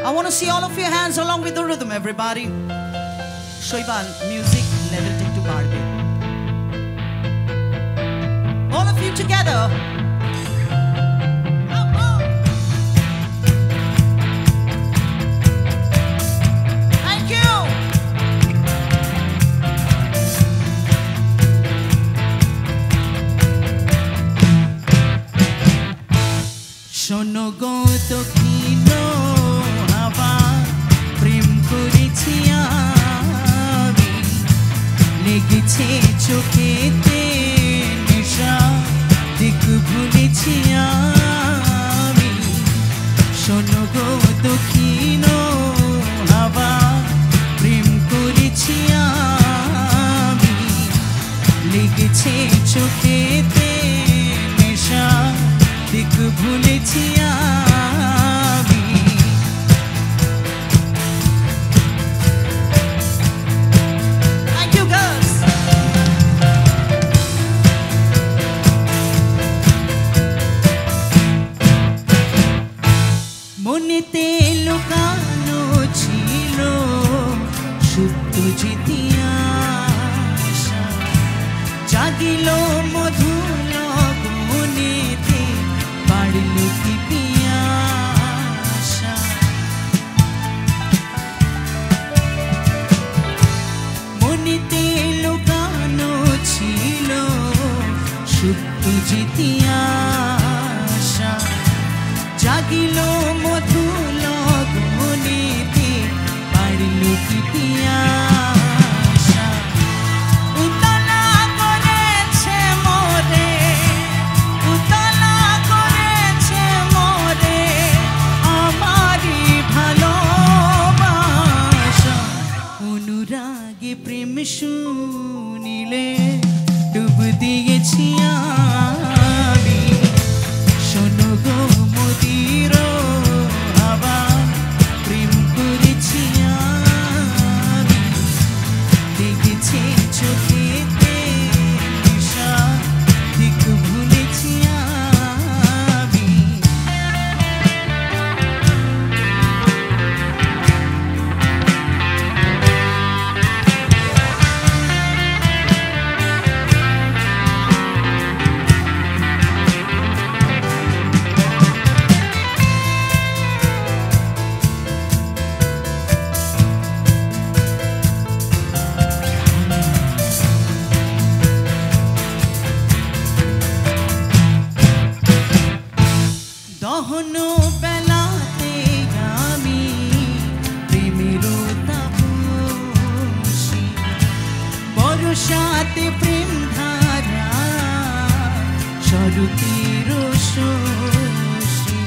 I want to see all of your hands along with the rhythm, everybody. Shoibal, music level take to Barbie. All of you together. Thank you. Shono go tokino hava prem korichi ami legeche chokhete nesha dik bhulechi ami shono go tokino hava prem korichi ami legeche chokhete nesha dik bhulechi ami Thank you girls Monete lokano chilo shupto jitiya jagilo modhulo gunete বাড়লো কি পিয়াসা মনেতে লুকানো ছিল সুপ্ত জিতিয়াসা জাগিল মধু লগনেতে বাড়লো কি পিয়াসা উতলা করেছে মোরে উতলা করেছে মোরে আমারি ভালোবাসা অনুরাগে প্রেম শুনিলে ডুব দিয়েছি আমি শোনো গো মদির হাওয়া প্রেম করেছি আমি দেখেছি চোখেতে নেশা দিক ভুলেছি আমি দহন বেলাতে আমি প্রেমের তাপসী বর্ষাতে প্রেম ধারা শরতের শশী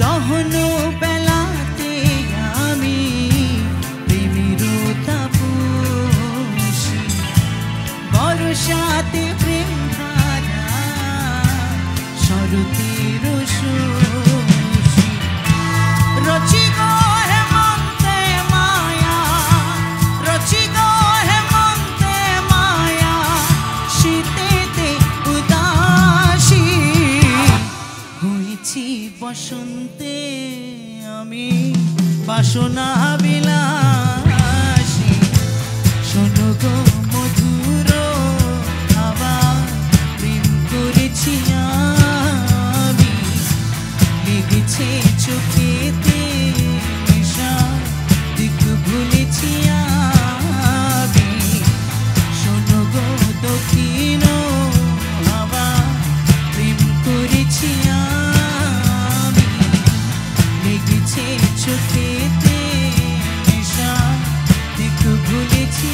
দহন বেলাতে আমি প্রেমের তাপসী বর্ষাতে প্রেম ধারা শরতের শশী রচি গো হেমন্তে মায়া রচি গো হেমন্তে মায়া শীতেতে উদাসী হয়েছি বসন্তে আমি বাসনা বিলাসী শোনো গো মধুর হাওয়া প্রেম করেছি আমি লেগেছে চোখেতে নেশা দিক ভুলেছি আমি শোনো গো দক্ষিণ হাওয়া প্রেম করেছি আমি লেগেছে চোখেতে নেশা দিক ভুলেছি